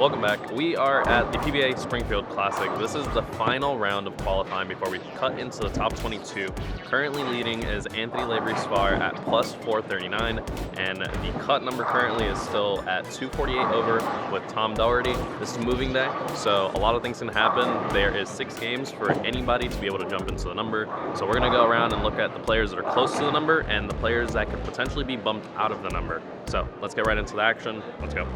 Welcome back. We are at the PBA Springfield Classic. This is the final round of qualifying before we cut into the top 22. Currently leading is Anthony Lavery-Svar at plus 439, and the cut number currently is still at 248 over with Tom Doherty. This is moving day, so a lot of things can happen. There is 6 games for anybody to be able to jump into the number. So we're going to go around and look at the players that are close to the number and the players that could potentially be bumped out of the number. So let's get right into the action. Let's go.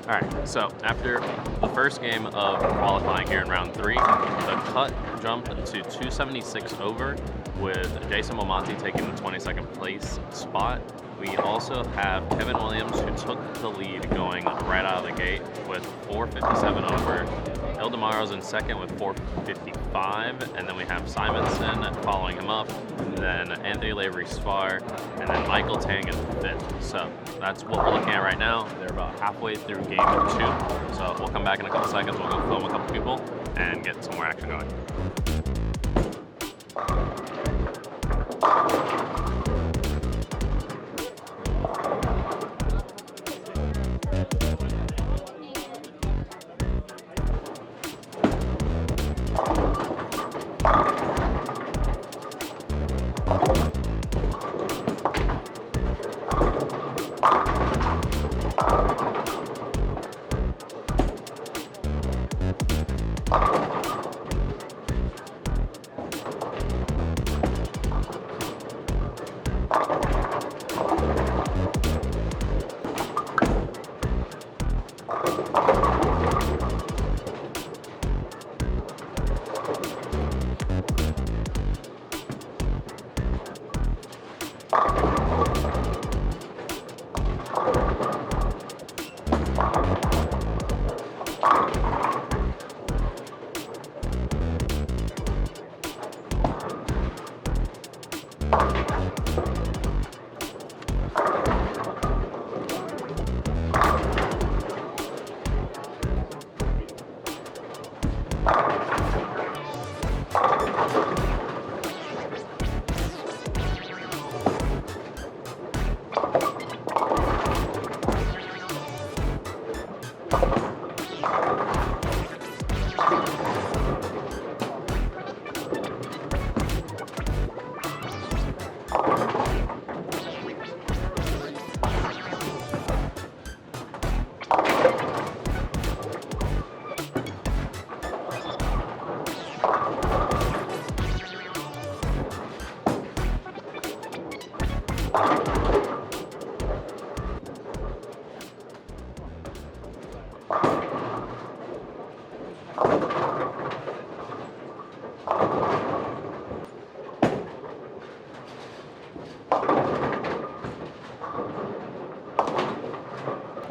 Alright, so after the first game of qualifying here in round 3, the cut jumped to 276 over with Jason Momonti taking the 22nd place spot. We also have Kevin Williams, who took the lead going right out of the gate with 457 over. Ildemaro's in second with 455, and then we have Simonson following him up, and then Anthony Lavery-Svar, and then Michael Tang in 5th. So that's what we're looking at right now. They're about halfway through game 2, so we'll come back in a couple seconds. We'll go film a couple people and get some more action going.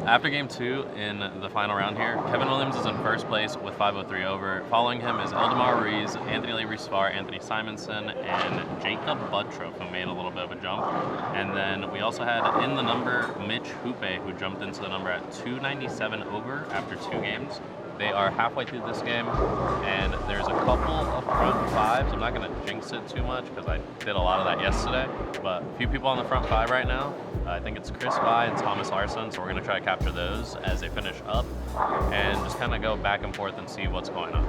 After game 2 in the final round here, Kevin Williams is in first place with 5:03 over. Following him is Eldemar Ruiz, Anthony Leary-Svar, Anthony Simonson, and Jacob Buttroff, who made a little bit of a jump. And then we also had in the number Mitch Hoope, who jumped into the number at 297 over after 2 games. They are halfway through this game, and there's a couple of front fives. I'm not going to jinx it too much because I did a lot of that yesterday, but a few people on the front 5 right now. I think it's Chris Vai and Thomas Larson, so we're going to try to capture those as they finish up and just kind of go back and forth and see what's going on.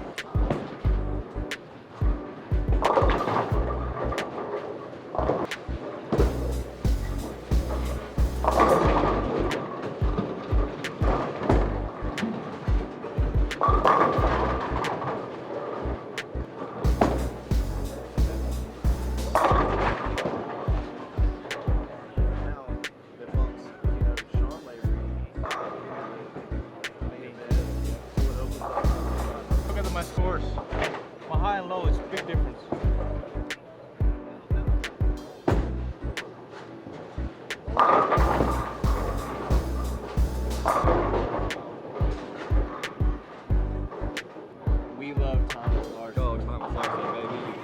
My scores. My high and low is a big difference. We love Thomas Larson. Go, Thomas Larson, baby.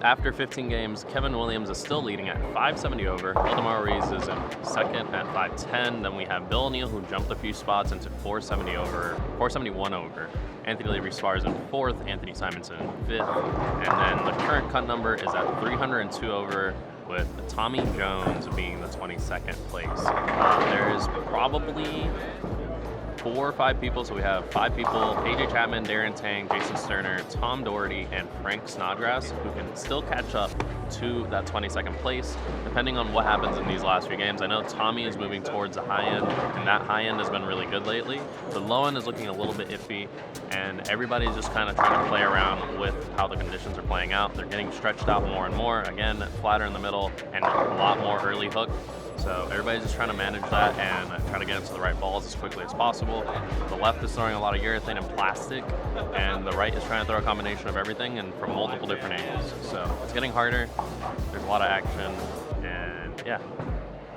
After 15 games, Kevin Williams is still leading at 570 over. Eldemar Ruiz is in second at 510. Then we have Bill O'Neill, who jumped a few spots into 471 over. Anthony Leary-Svar is in fourth, Anthony Simonson in fifth. And then the current cut number is at 302 over, with Tommy Jones being the 22nd place. There is probably 4 or 5 people, so we have 5 people: AJ Chapman, Darren Tang, Jason Sterner, Tom Doherty, and Frank Snodgrass, who can still catch up to that 22nd place, depending on what happens in these last few games. I know Tommy is moving towards the high end, and that high end has been really good lately. The low end is looking a little bit iffy, and everybody's just kind of trying to play around with how the conditions are playing out. They're getting stretched out more and more. Again, flatter in the middle and a lot more early hook. So everybody's just trying to manage that and try to get into the right balls as quickly as possible. The left is throwing a lot of urethane and plastic, and the right is trying to throw a combination of everything and from multiple different angles. So it's getting harder. There's a lot of action, and yeah,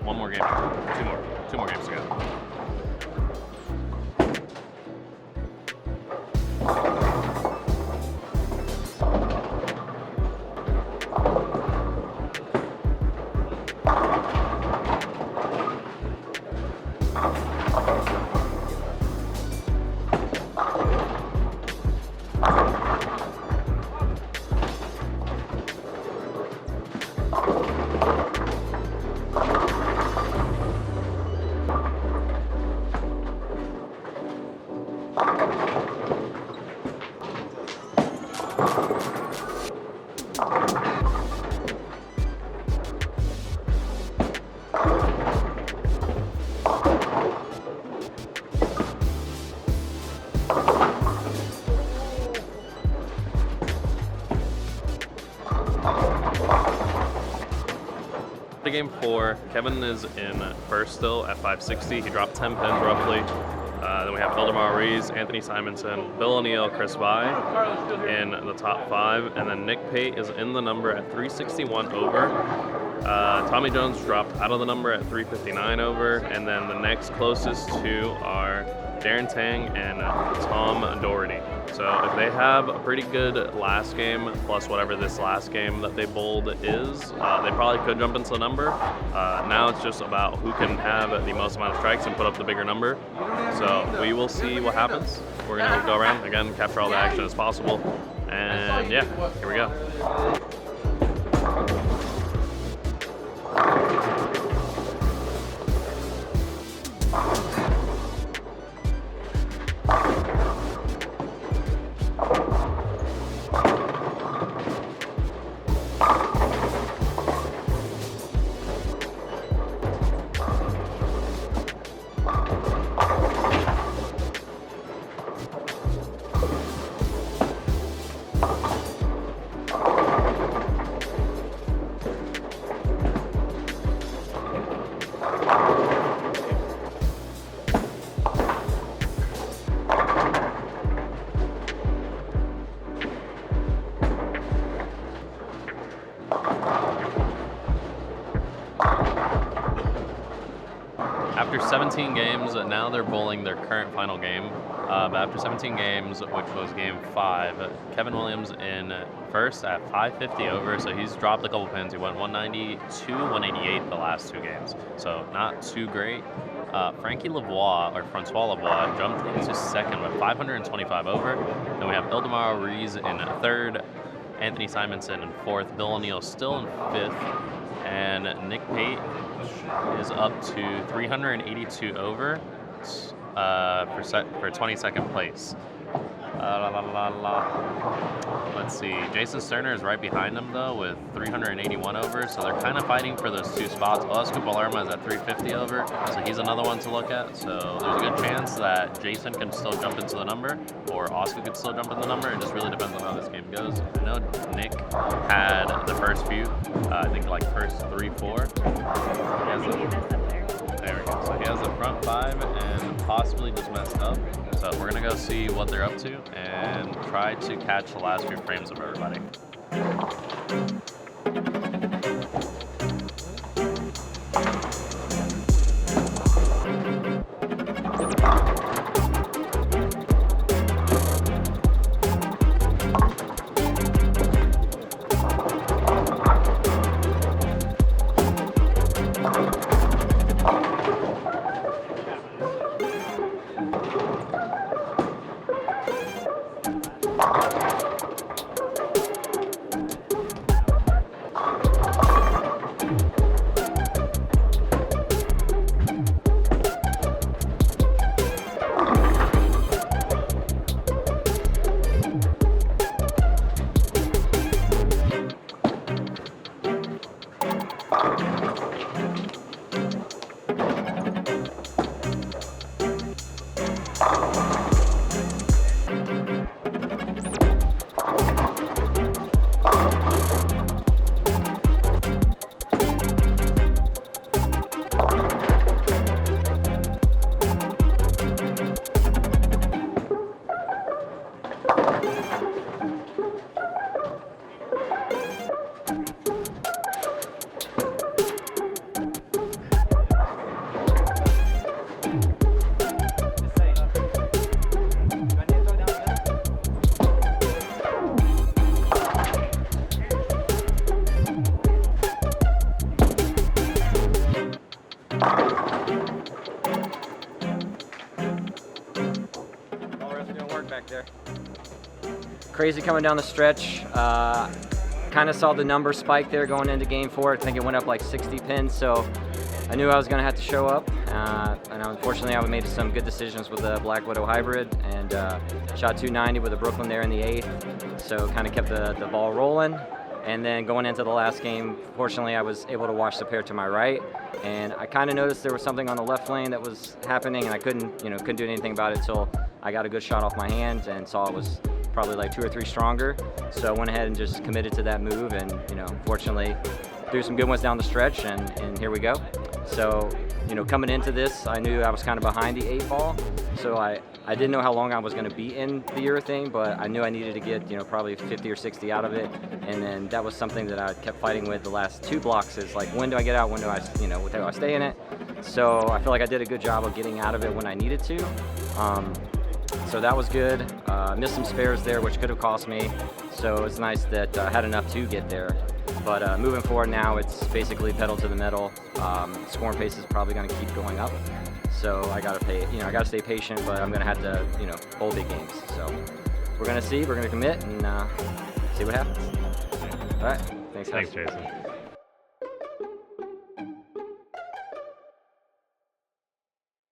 one more game, two more games to go. game 4. Kevin is in first still at 560. He dropped 10 pins roughly. Then we have Ildemar Rees, Anthony Simonson, Bill O'Neill, Chris Vai in the top 5. And then Nick Pate is in the number at 361 over. Tommy Jones dropped out of the number at 359 over. And then the next closest two are Darren Tang and Tom Doherty. So if they have a pretty good last game, plus whatever this last game that they bowled is, they probably could jump into the number. Now it's just about who can have the most amount of strikes and put up the bigger number. So we will see what happens. We're going to go around, again, capture all the action as possible. And yeah, here we go. After 17 games, now they're bowling their current final game. But after 17 games, which was game 5, Kevin Williams in first at 550 over, so he's dropped a couple pins. He went 192, 188 the last 2 games, so not too great. Frankie Lavoie, or Francois Lavoie, jumped into second with 525 over. Then we have Ildemar Rees in third, Anthony Simonson in fourth, Bill O'Neill still in fifth, and Nick Pate is up to 382 over for 22nd place. Let's see. Jason Sterner is right behind him though with 381 over, so they're kind of fighting for those 2 spots. Oscar Palermo is at 350 over, so he's another one to look at. So there's a good chance that Jason can still jump into the number, or Oscar could still jump in the number. It just really depends on how this game goes. I know Nick had the first few, I think like first 3, 4. There we go. So he has the front 5 and possibly just messed up. So we're gonna go see what they're up to and try to catch the last few frames of everybody. Crazy coming down the stretch. Kind of saw the number spike there going into game 4. I think it went up like 60 pins, so I knew I was going to have to show up. And unfortunately, I made some good decisions with the Black Widow hybrid and shot 290 with a Brooklyn there in the 8th. So kind of kept the ball rolling. And then going into the last game, fortunately, I was able to watch the pair to my right. And I kind of noticed there was something on the left lane that was happening, and I couldn't do anything about it until I got a good shot off my hand and saw it was probably like 2 or 3 stronger. So I went ahead and just committed to that move, and fortunately, threw some good ones down the stretch, and here we go. So, you know, coming into this, I knew I was kind of behind the 8 ball, so I didn't know how long I was going to be in the urethane, but I knew I needed to get, you know, probably 50 or 60 out of it, and then that was something that I kept fighting with the last 2 blocks is like, when do I get out, when do I, you know, do I stay in it? So I feel like I did a good job of getting out of it when I needed to. So that was good. Missed some spares there, which could have cost me, so it's nice that I had enough to get there. But moving forward now, it's basically pedal to the metal. Scoring pace is probably going to keep going up, so I got to stay patient. But I'm going to have to, you know, bowl big games. So we're going to see. We're going to commit and see what happens. All right. Thanks, guys. Thanks, Jason.